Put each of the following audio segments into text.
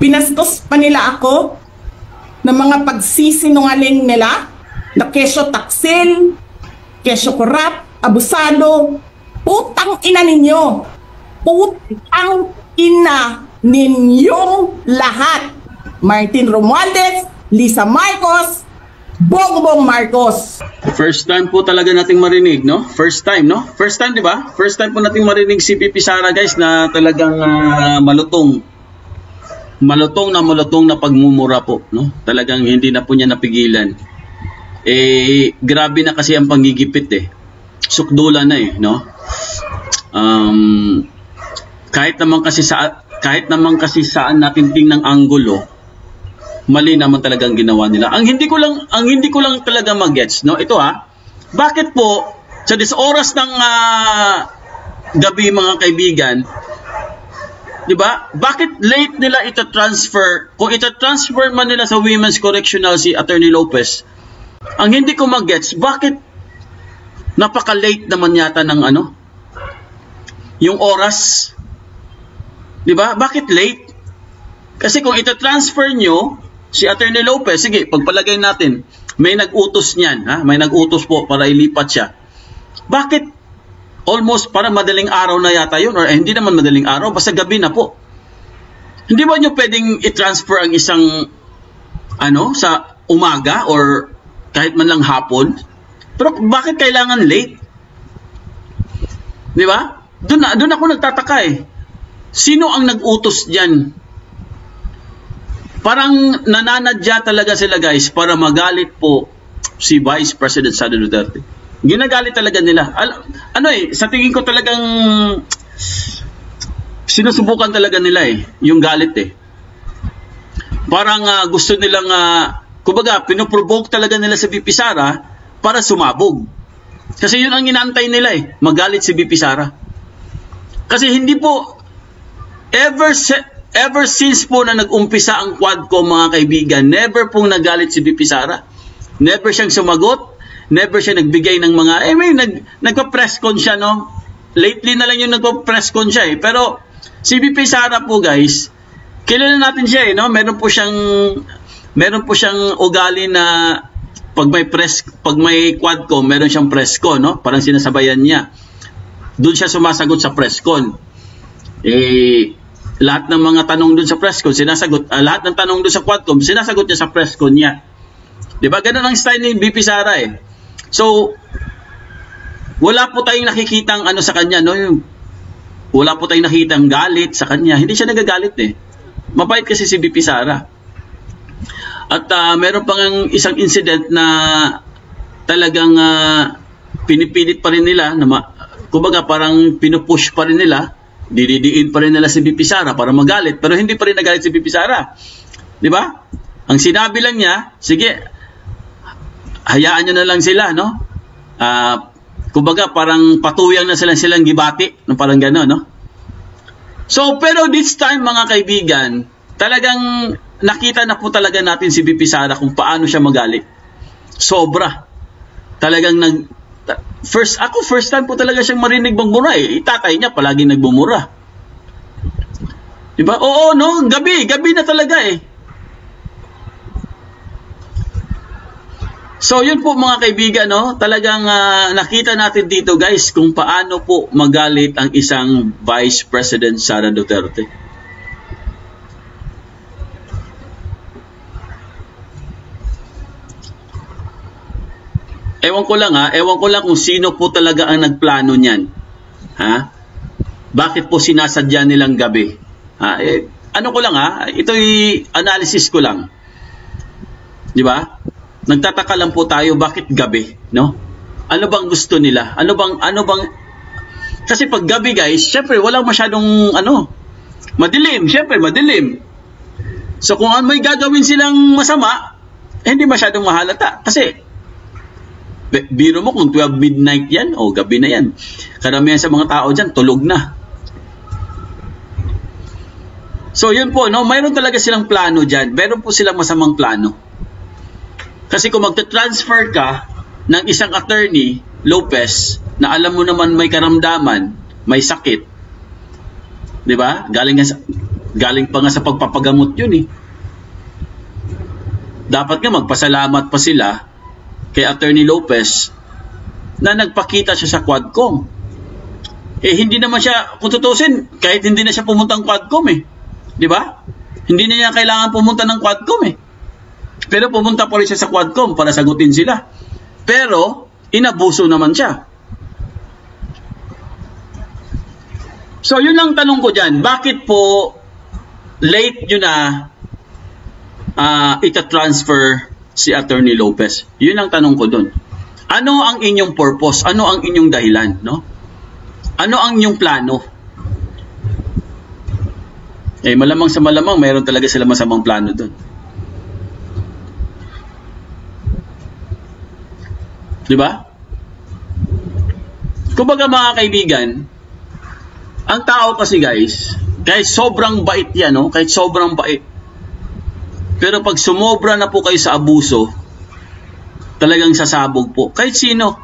Pinastos pa nila ako ng mga pagsisinungaling nila na kesyo taksil, kesyo korap, abusado. Putang ina ninyo. Putang ina ninyong lahat. Martin Romualdez, Lisa Marcos, Bongbong Marcos. First time po talaga nating marinig, no? First time, no? First time, di ba? First time po nating marinig si VP Sara, guys, na talagang malutong. Malutong na pagmumura po, no? Talagang hindi na po niya napigilan. Grabe na kasi ang panggigipit eh. Sukdula na eh, no? Kahit naman kasi saan natin tingnan anggulo, mali naman talagang ginawa nila. Ang hindi ko lang talaga mag-gets, no? Ito bakit po sa oras ng gabi mga kaibigan, 'di ba? Bakit late nila ita-transfer? Kung ita-transfer man nila sa Women's Correctional si Attorney Lopez, ang hindi ko mag-gets, bakit napaka-late naman yata ng yung oras? 'Di ba? Bakit late? Kasi kung ita-transfer nyo si Attorney Lopez, sige, pagpalagay natin, may nag-utos niyan, may nag-utos po para ilipat siya. Bakit almost para madaling araw na yata yun? Or hindi naman madaling araw, basta gabi na po. Hindi ba nyo pwedeng i-transfer ang isang sa umaga or kahit man lang hapon? Pero bakit kailangan late? Di ba? Doon ako nagtataka eh. Sino ang nag-utos diyan? Parang nananadya talaga sila, guys, para magalit po si Vice President Sara Duterte. Ginagalit talaga nila. Sa tingin ko talagang sinusubukan talaga nila yung galit eh. Parang gusto nilang, kumbaga, pinoprovoke talaga nila si VP Sara para sumabog. Kasi yun ang inaantay nila magalit si VP Sara. Kasi hindi po, ever since po na nag-umpisa ang Quadcom, mga kaibigan, never pong nagalit si VP Sara. Never siyang sumagot. Never siya nagbigay ng mga, nagpa-press con siya, no? Lately na lang yung nagpa-press con siya Pero si VP Sara po, guys, kilala natin siya no? Meron po siyang ugali na pag may Quadcom, meron siyang press con, no? Parang sinasabayan niya. Doon siya sumasagot sa press con. Lahat ng mga tanong doon sa press con, sinasagot. Lahat ng tanong doon sa Quadcom, sinasagot niya sa press con niya. 'Di ba? Ganun ang style ni VP Sara So, wala po tayong nakikitang sa kanya, no? Wala po tayong nakitang galit sa kanya. Hindi siya nagagalit Mabait kasi si VP Sara. At meron pang isang incident na talagang pinipilit pa rin nila, kumbaga parang pinupush pa rin nila, didiin pa rin nila si VP Sara para magalit, pero hindi pa rin nagalit si VP Sara. 'Di ba? Ang sinabi lang niya, sige, hayaan nyo na lang sila, no? Kumbaga parang patuyang na silang gibati, no? Parang gano'n, no? So, pero this time, mga kaibigan, talagang nakita na po talaga natin si VP Sara kung paano siya magalit. Sobra. Talagang first time po talaga siyang marinig bumura Itatay niya palagi nagbumura. 'Di ba? Oo, no, gabi na talaga So, yun po mga kaibigan, no? Talagang nakita natin dito, guys, kung paano po magalit ang isang Vice President Sara Duterte. Ewan ko lang kung sino po talaga ang nagplano niyan. Bakit po sinasadya nilang gabi? Ito'y analysis ko lang. 'Di ba? Nagtataka lang po tayo bakit gabi, no? Ano bang gusto nila? Ano bang Kasi pag gabi, guys, syempre wala masyadong madilim, syempre madilim. So kung may gagawin silang masama, hindi masyadong mahalata kasi biro mo kung 12 midnight yan o gabi na yan. Karamihan sa mga tao dyan, tulog na. So yun po, no? Mayroon talaga silang plano dyan. Mayroon po silang masamang plano. Kasi kung magta-transfer ka ng isang attorney, Lopez, na alam mo naman may karamdaman, may sakit, di ba? Galing pa nga sa pagpapagamot yun eh. Dapat nga magpasalamat pa sila kay Attorney Lopez na nagpakita siya sa Quadcom. Hindi naman siya, kung tutusin, kahit hindi na siya pumunta ng Quadcom eh. Di ba? Hindi na niya kailangan pumunta ng Quadcom eh. Pero pumunta pa rin siya sa Quadcom para sagutin sila. Pero, inabuso naman siya. So, yun lang tanong ko dyan. Bakit po late nyo na ita-transfer si Attorney Lopez? Yun ang tanong ko dun. Ano ang inyong purpose? Ano ang inyong dahilan? No? Ano ang inyong plano? Malamang sa malamang, mayroon talaga sila masamang plano dun. Diba? Kumbaga mga kaibigan, ang tao kasi guys, kahit sobrang bait yan, no? Kahit sobrang bait, pero pag sumobra na po kayo sa abuso, talagang sasabog po. Kahit sino.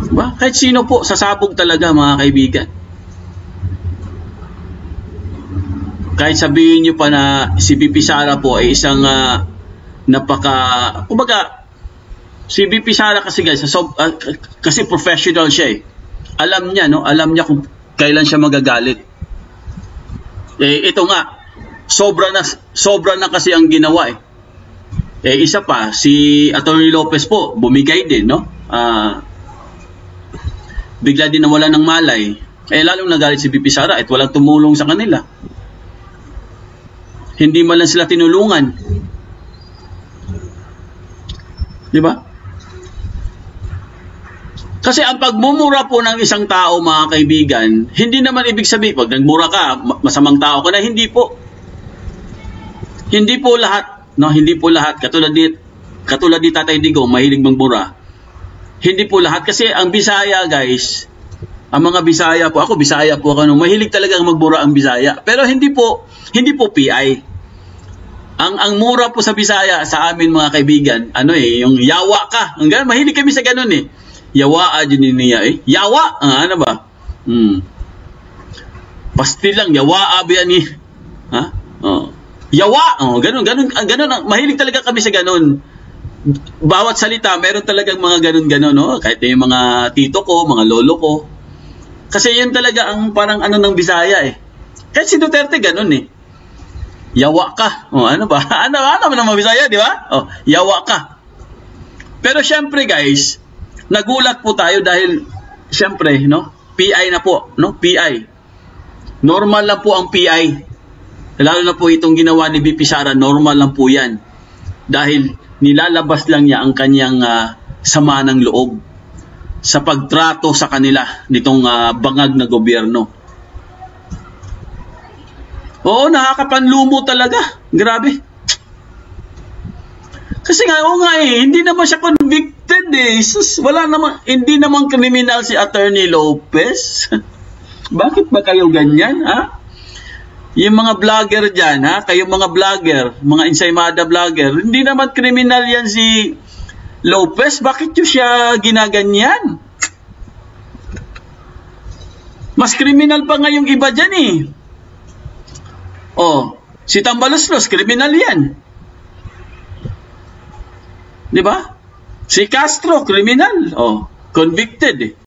Diba? Kahit sino po, sasabog talaga mga kaibigan. Kahit sabihin nyo pa na si BP Sara po ay isang kumbaga, si BP Sara kasi guys, kasi professional siya eh. Alam niya, no? Alam niya kung kailan siya magagalit. Ito nga, sobra na kasi ang ginawa eh. Isa pa, si Attorney Lopez po, bumigay din, no? Bigla din nawala ng malay. Lalong nagalit si BP Sara at walang tumulong sa kanila. Hindi man lang sila tinulungan. Di ba? Kasi ang pagmumura po ng isang tao, mga kaibigan, hindi naman ibig sabihin, pag nagmura ka, masamang tao ka na, hindi po. Hindi po lahat, no? Hindi po lahat. Katulad ni Tatay Digong, mahilig magmura. Hindi po lahat. Kasi ang Bisaya, guys, ang mga Bisaya po, ako Bisaya po ako, mahilig talagang magmura ang Bisaya. Pero hindi po PI. Ang mura po sa Bisaya, sa amin mga kaibigan, yung yawa ka. Mahilig kami sa ganun eh. Yawa dyan niya eh. Yawa? Ano ba? Pastil lang, yawa abiyan ni. Ha? Yawa! Ganun. Mahilig talaga kami sa ganun. Bawat salita, meron talagang mga ganun, no? Kahit yung mga tito ko, mga lolo ko. Kasi yun talaga ang parang ng Bisaya eh. Kahit si Duterte ganun eh. Yawa ka. Ano ba? Ano ng mga Bisaya, di ba? Yawa ka. Pero syempre guys, nagulat po tayo dahil syempre, no? PI na po, no? PI. Normal lang po ang PI. Lalo na po itong ginawa ni BP Sara, normal lang po 'yan. Dahil nilalabas lang niya ang kanyang sama ng loob sa pagtrato sa kanila nitong bangag na gobyerno. Oo, nakakapanlumo talaga. Grabe. Kasi nga, hindi naman siya convicted eh. Hindi naman kriminal si Attorney Lopez. Bakit ba kayo ganyan, ha? Yung mga vlogger dyan, ha? Kayong mga vlogger, mga Insaymada vlogger, hindi naman kriminal yan si Lopez. Bakit nyo siya ginaganyan? Mas kriminal pa nga yung iba dyan eh. Si Tambaloslos, kriminal yan. Di ba? Si Castro, kriminal. Convicted eh.